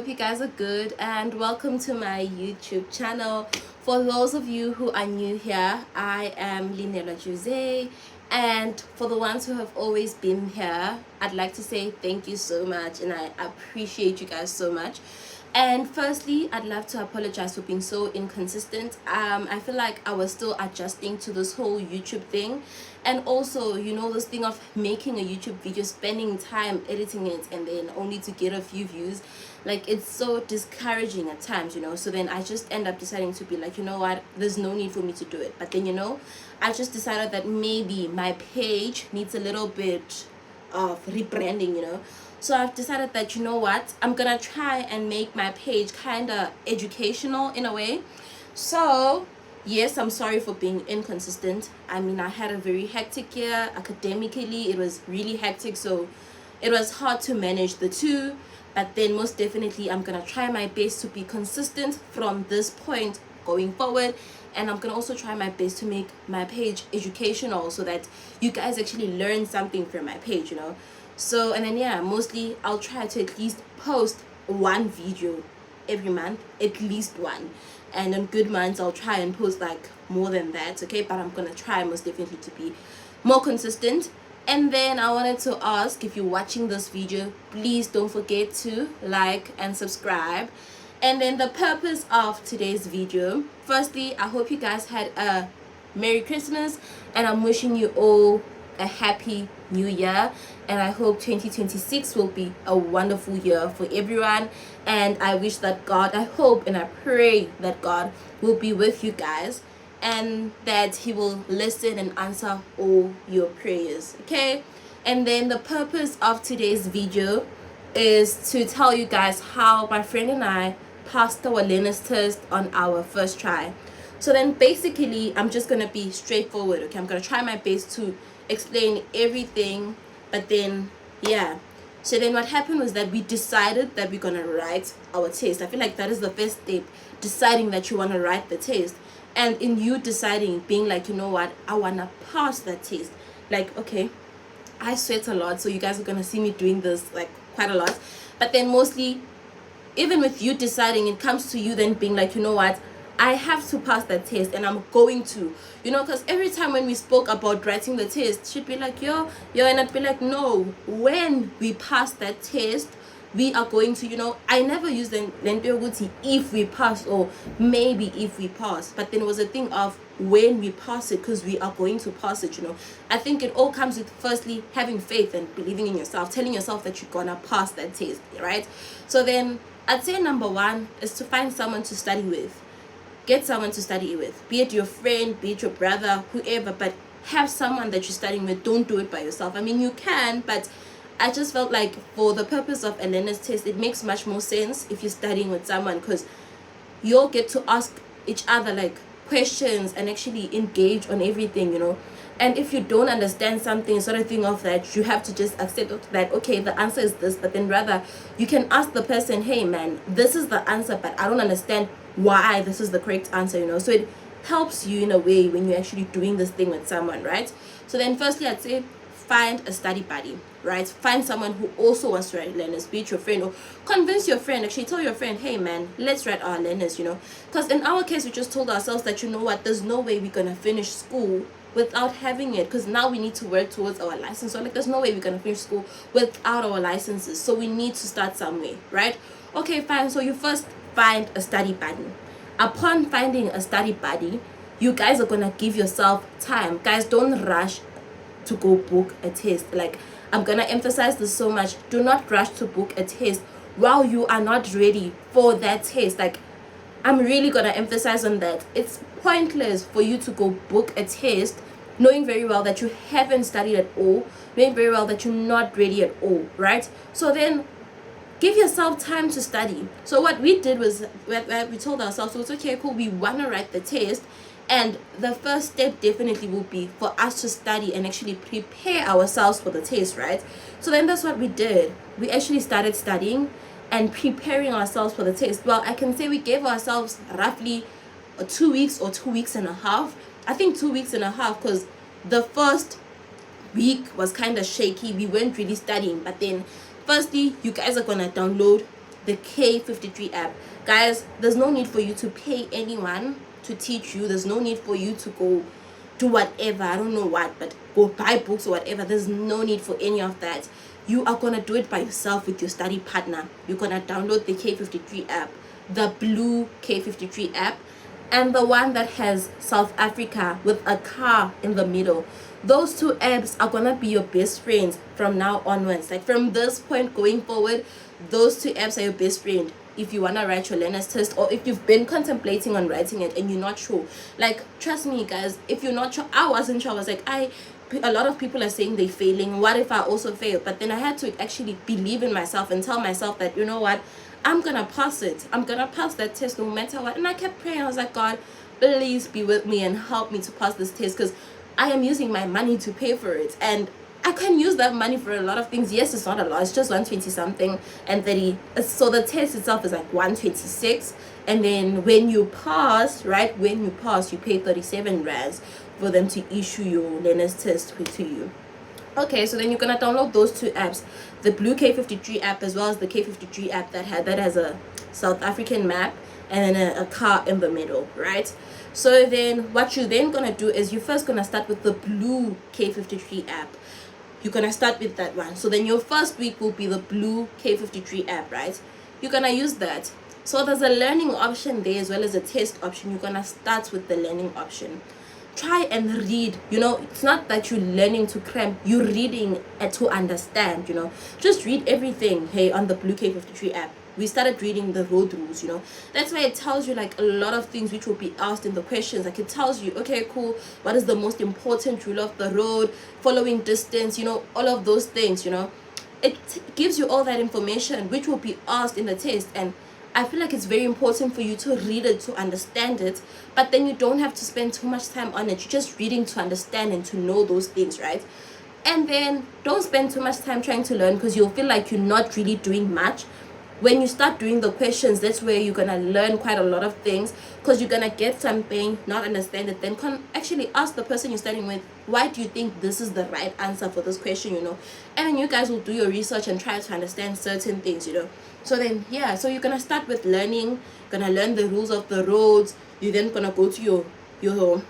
you guys are good and welcome to my YouTube channel. For those of you who are new here, I am Linela Jose, and for the ones who have always been here, I'd like to say thank you so much and I appreciate you guys so much. And firstly, I'd love to apologize for being so inconsistent. I feel like I was still adjusting to this whole YouTube thing, and also, this thing of making a YouTube video, spending time editing it, and then only to get a few views. Like, it's so discouraging at times. So then I just end up deciding to be like, you know what, there's no need for me to do it. But then, I just decided that maybe my page needs a little bit of rebranding. So I've decided that, you know what, I'm gonna try and make my page kind of educational in a way. So yes, I'm sorry for being inconsistent. I mean, I had a very hectic year academically. It was really hectic, so it was hard to manage the two. But then most definitely I'm gonna try my best to be consistent from this point going forward, and I'm gonna also try my best to make my page educational so that you guys actually learn something from my page. So, and then yeah, mostly I'll try to at least post one video every month, at least one. And on good months I'll try and post like more than that, okay? But I'm gonna try most definitely to be more consistent. And then I wanted to ask, if you're watching this video, please don't forget to like and subscribe. And then the purpose of today's video, firstly, I hope you guys had a Merry Christmas, and I'm wishing you all a happy new year, and I hope 2026 will be a wonderful year for everyone. And I wish that God, I hope and I pray that God will be with you guys, and that he will listen and answer all your prayers, okay? And then the purpose of today's video is to tell you guys how my friend and I passed our Learner's test on our first try. So then basically I'm just gonna be straightforward, okay? I'm gonna try my best to explain everything, but then yeah. So then what happened was that we decided that we're gonna write our test. I feel like that is the first step, deciding that you want to write the test. And in you deciding, being like, you know what, I wanna pass that test. Like, okay, I sweat a lot, so you guys are gonna see me doing this like quite a lot. But then mostly, even with you deciding, it comes to you then being like, you know what, I have to pass that test, and I'm going to, because every time when we spoke about writing the test, she'd be like, yo, and I'd be like, no, when we pass that test, we are going to, I never use the lento if we pass, or maybe if we pass, but then it was a thing of when we pass it, because we are going to pass it. I think it all comes with firstly having faith and believing in yourself, telling yourself that you're gonna pass that test, right? So then I'd say number one is to find someone to study with. Get someone to study with, be it your friend, be it your brother, whoever, but have someone that you're studying with. Don't do it by yourself. I mean, you can, but I just felt like for the purpose of a learner's test, it makes much more sense if you're studying with someone, because you'll get to ask each other like questions and actually engage on everything. And if you don't understand something, sort of thing of that, you have to just accept that, okay, the answer is this, but then rather you can ask the person, hey man, this is the answer, but I don't understand why this is the correct answer. So it helps you in a way when you're actually doing this thing with someone, right? So then firstly, I'd say find a study buddy, right? Find someone who also wants to write learners, be it your friend, or convince your friend. Actually tell your friend, hey man, let's write our learners. Because in our case, we just told ourselves that, you know what, there's no way we're gonna finish school without having it, because now we need to work towards our license. So like, there's no way we're gonna finish school without our licenses, so we need to start somewhere, right? Okay, fine. So you first find a study buddy. Upon finding a study buddy, you guys are gonna give yourself time. Guys, don't rush to go book a test. Like, I'm gonna emphasize this so much. Do not rush to book a test while you are not ready for that test. Like, I'm really gonna emphasize on that. It's pointless for you to go book a test knowing very well that you haven't studied at all, knowing very well that you're not ready at all, right? So then give yourself time to study. So what we did was we told ourselves, so it's okay, cool, we want to write the test, and the first step definitely will be for us to study and actually prepare ourselves for the test, right? So then that's what we did. We actually started studying and preparing ourselves for the test. Well, I can say we gave ourselves roughly 2 weeks or 2 weeks and a half. I think 2 weeks and a half, because the first week was kind of shaky. We weren't really studying, but then firstly, you guys are gonna download the K53 app. Guys, there's no need for you to pay anyone to teach you. There's no need for you to go do whatever, I don't know what, but go buy books or whatever. There's no need for any of that. You are gonna do it by yourself with your study partner. You're gonna download the K53 app, the blue K53 app, and the one that has South Africa with a car in the middle. Those two apps are gonna be your best friends from now onwards. Like from this point going forward, those two apps are your best friend if you want to write your learner's test, or if you've been contemplating on writing it and you're not sure. Like, trust me guys, if you're not sure, I wasn't sure. I was like, a lot of people are saying they're failing, what if I also fail? But then I had to actually believe in myself and tell myself that, you know what, I'm gonna pass it, I'm gonna pass that test no matter what. And I kept praying. I was like, God, please be with me and help me to pass this test, because I am using my money to pay for it, and I can use that money for a lot of things. Yes, it's not a lot, it's just 120 something and 30. So the test itself is like 126, and then when you pass, right, when you pass, you pay 37 rands for them to issue your learner's test to you. Okay, so then you're gonna download those two apps, the blue K53 app as well as the K53 app that has a South African map and then a car in the middle, right? So then what you're then gonna do is you're first gonna start with the blue K53 app. You're gonna start with that one. So then your first week will be the blue K53 app, right? You're gonna use that. So there's a learning option there as well as a test option. You're gonna start with the learning option. Try and read. You know, it's not that you're learning to cram, you're reading to understand. You know, just read everything. Hey, on the blue K53 app, we started reading the road rules. You know, that's why it tells you like a lot of things which will be asked in the questions. Like it tells you, okay, cool, what is the most important rule of the road, following distance, you know, all of those things. You know, it gives you all that information which will be asked in the test. And I feel like it's very important for you to read it to understand it, but then you don't have to spend too much time on it. You're just reading to understand and to know those things, right? And then don't spend too much time trying to learn, because you'll feel like you're not really doing much. When you start doing the questions, that's where you're gonna learn quite a lot of things, because you're gonna get something, not understand it, then actually ask the person you're studying with, why do you think this is the right answer for this question, you know? And then you guys will do your research and try to understand certain things, you know. So then, yeah, so you're gonna start with learning, gonna learn the rules of the roads. You're then gonna go to your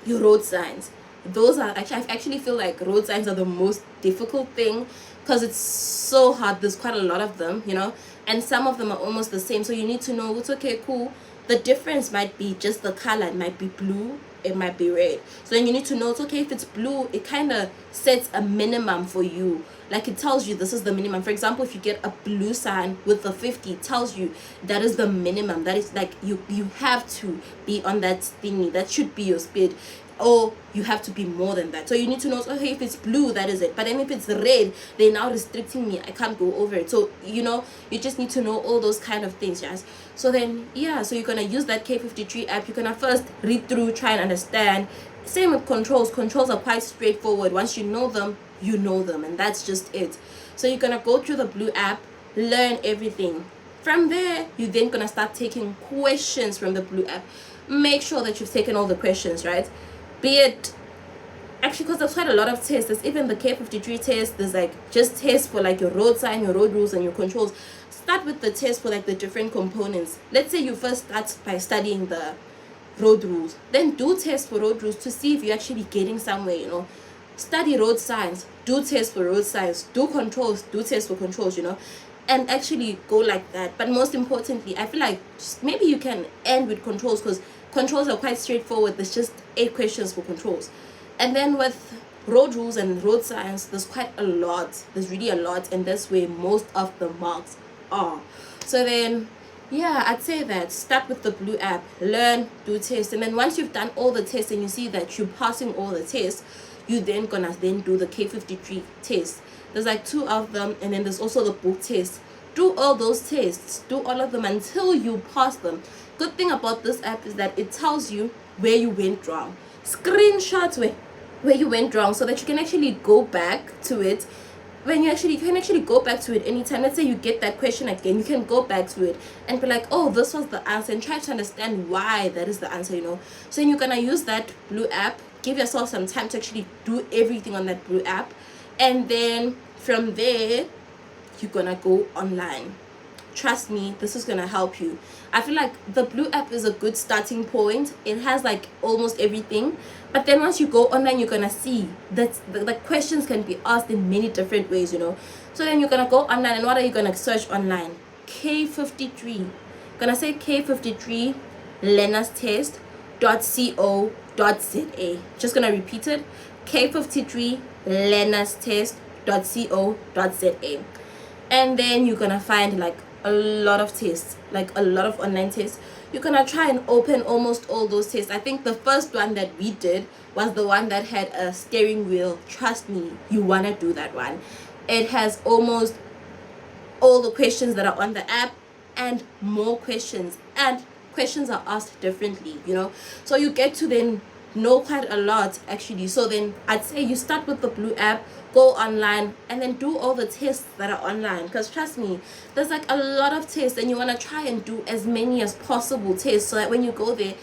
road signs. Those are actually, I actually feel like road signs are the most difficult thing, because it's so hard. There's quite a lot of them, you know, and some of them are almost the same. So you need to know, it's okay, cool, the difference might be just the color. It might be blue, it might be red. So then you need to know, it's okay, if it's blue, it kind of sets a minimum for you. Like it tells you this is the minimum. For example, if you get a blue sign with a 50, it tells you that is the minimum. That is like you have to be on that thingy. That should be your speed, or you have to be more than that. So you need to know, okay, if it's blue, that is it. But then if it's red, they're now restricting me, I can't go over it. So you know, you just need to know all those kind of things, yes. So then, yeah, so you're gonna use that K53 app. You're gonna first read through, try and understand. Same with controls. Controls are quite straightforward. Once you know them, you know them, and that's just it. So you're gonna go through the blue app, learn everything. From there, you're then gonna start taking questions from the blue app. Make sure that you've taken all the questions, right? Be it, actually, because there's quite a lot of tests. There's even the K53 test. There's like just tests for like your road sign, your road rules, and your controls. Start with the test for like the different components. Let's say you first start by studying the road rules, then do tests for road rules to see if you're actually getting somewhere, you know. Study road signs, do tests for road signs, do controls, do tests for controls, you know, and actually go like that. But most importantly, I feel like maybe you can end with controls, because controls are quite straightforward. There's just 8 questions for controls. And then with road rules and road signs, there's quite a lot. There's really a lot, and that's where most of the marks are. So then, yeah, I'd say that start with the blue app, learn, do tests, and then once you've done all the tests and you see that you're passing all the tests, you then gonna do the K53 test. There's like 2 of them, and then there's also the book test. Do all those tests, do all of them until you pass them. Good thing about this app is that it tells you where you went wrong. Screenshots where you went wrong, so that you can actually go back to it. When you can actually go back to it anytime. Let's say you get that question again, you can go back to it and be like, oh, this was the answer, and try to understand why that is the answer, you know. So you're gonna use that blue app. Give yourself some time to actually do everything on that blue app, and then from there you're gonna go online. trust me, this is gonna help you. I feel like the Blue app is a good starting point. It has like almost everything, but then once you go online, you're gonna see that the questions can be asked in many different ways, you know. So then you're gonna go online, and what are you gonna search online? K53. Gonna say K53 learners test.co.za. Just gonna repeat it. K53 learners test.co.za. And then you're gonna find like a lot of tests, like a lot of online tests. You're gonna try and open almost all those tests. I think the first one that we did was the one that had a steering wheel. Trust me, you wanna do that one. It has almost all the questions that are on the app and more questions, and questions are asked differently, you know. So you get to then know quite a lot actually. So then I'd say you start with the Blue app, go online, and then do all the tests that are online, because trust me, there's like a lot of tests, and you want to try and do as many as possible tests, so that when you go there,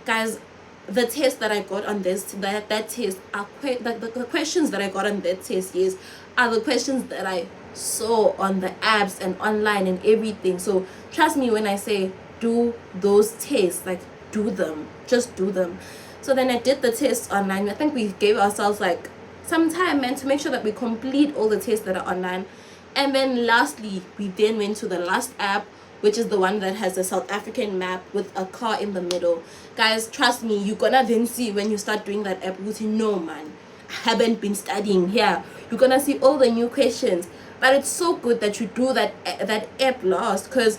guys, the test that I got on that test are the questions that I got on that test, yes, are the questions that I saw on the apps and online and everything. So trust me when I say do those tests, like do them, just do them. So then I did the tests online. I think we gave ourselves like some time, man, to make sure that we complete all the tests that are online. And then lastly, we then went to the last app, which is the one that has a South African map with a car in the middle. Guys, trust me, you're gonna then see when you start doing that app, you say, no man, I haven't been studying here. You're gonna see all the new questions. But it's so good that you do that app last, because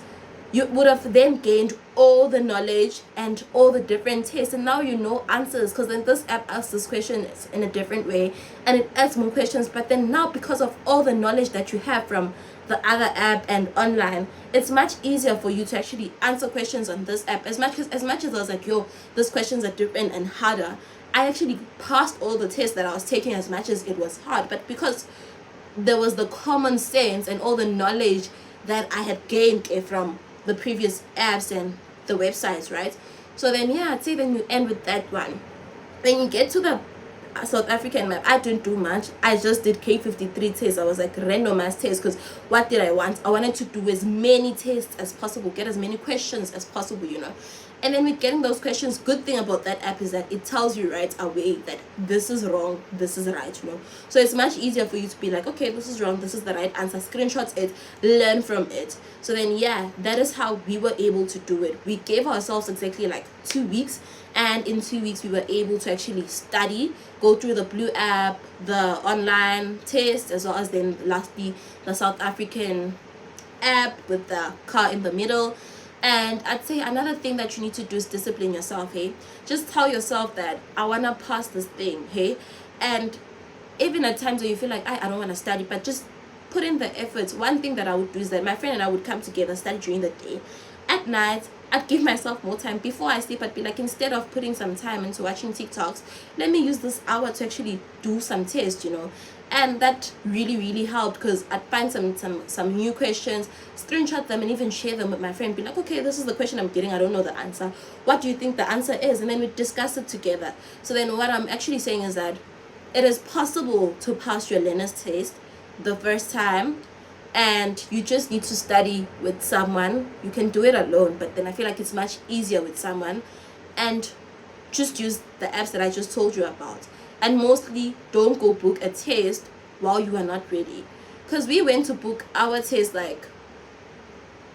you would have then gained all the knowledge and all the different tests, and now you know answers, because then this app asks this question in a different way and it adds more questions. But then now, because of all the knowledge that you have from the other app and online, it's much easier for you to actually answer questions on this app. As much as I was like, yo, these questions are different and harder, I actually passed all the tests that I was taking, as much as it was hard. But because there was the common sense and all the knowledge that I had gained from the previous apps and the websites, right? So then, yeah, I'd say then you end with that one. Then you get to the South African map. I didn't do much. I just did K53 tests. I was like randomized tests, because what did I want? I wanted to do as many tests as possible, get as many questions as possible, you know. And then with getting those questions, good thing about that app is that it tells you right away that this is wrong, this is right, you know. So it's much easier for you to be like, okay, this is wrong, this is the right answer, screenshots it, learn from it. So then, yeah, that is how we were able to do it. We gave ourselves exactly like 2 weeks, and in 2 weeks we were able to actually study, go through the Blue app, the online test, as well as then lastly the South African app with the car in the middle. And I'd say another thing that you need to do is discipline yourself, hey. Just tell yourself that I want to pass this thing, hey. And even at times where you feel like I don't want to study, but just put in the efforts. One thing that I would do is that my friend and I would come together, study during the day. At night, I'd give myself more time. Before I sleep, I'd be like, instead of putting some time into watching TikToks, let me use this hour to actually do some tests, you know. And that really helped, because I'd find some new questions, screenshot them, and even share them with my friend. Be like, okay, this is the question I'm getting, I don't know the answer, what do you think the answer is? And then we discuss it together. So then what I'm actually saying is that it is possible to pass your learner's test the first time, and you just need to study with someone. You can do it alone, but then I feel like it's much easier with someone. And just use the apps that I just told you about. And mostly don't go book a test while you are not ready, because we went to book our test like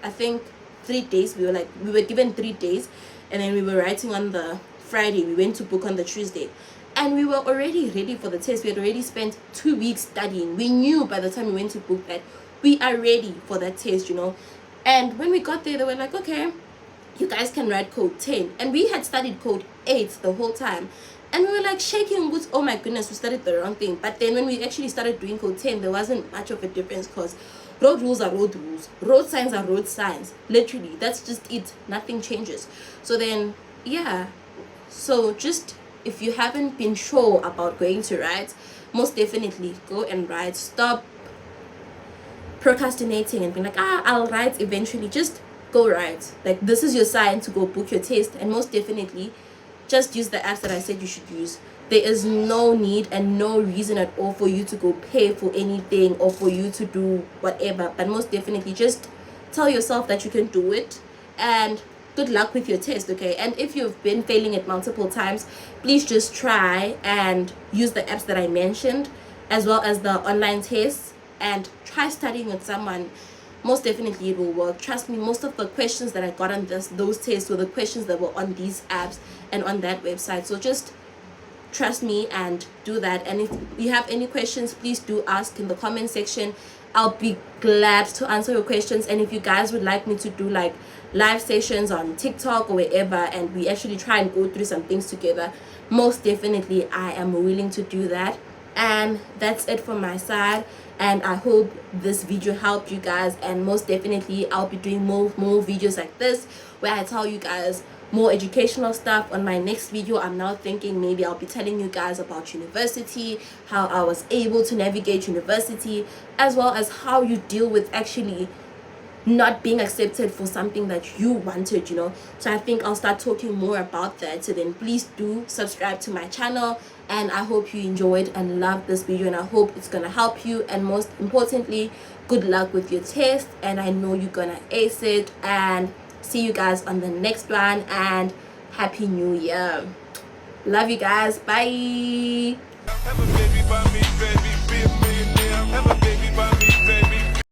I think 3 days. We were given 3 days, and then we were writing on the Friday. We went to book on the Tuesday, and we were already ready for the test. We had already spent 2 weeks studying. We knew by the time we went to book that we are ready for that test, you know. And when we got there, they were like, okay, you guys can write code 10, and we had studied code 8 the whole time. And we were like shaking boots, oh my goodness, we studied the wrong thing. But then when we actually started doing code 10, there wasn't much of a difference, because road rules are road rules, road signs are road signs, literally. That's just it, nothing changes. So then, yeah, so just if you haven't been sure about going to write, most definitely go and write. Stop procrastinating and being like, I'll write eventually. Just go write. Like, this is your sign to go book your test. And most definitely just use the apps that I said you should use. There is no need and no reason at all for you to go pay for anything or for you to do whatever. But most definitely just tell yourself that you can do it, and good luck with your test. Okay, and if you've been failing it multiple times, please just try and use the apps that I mentioned, as well as the online tests, and try studying with someone. Most definitely it will work. Trust me, most of the questions that I got on those tests were the questions that were on these apps and on that website. So just trust me and do that. And if you have any questions, please do ask in the comment section. I'll be glad to answer your questions. And if you guys would like me to do like live sessions on TikTok or wherever, and we actually try and go through some things together, most definitely I am willing to do that. And that's it from my side, and I hope this video helped you guys. And most definitely I'll be doing more videos like this, where I tell you guys more educational stuff. On my next video, I'm now thinking maybe I'll be telling you guys about university, how I was able to navigate university, as well as how you deal with actually not being accepted for something that you wanted, you know. So I think I'll start talking more about that. So then please do subscribe to my channel, and I hope you enjoyed and loved this video, and I hope it's gonna help you. And most importantly, good luck with your test, and I know you're gonna ace it. And see you guys on the next one, and happy new year. Love you guys. Bye.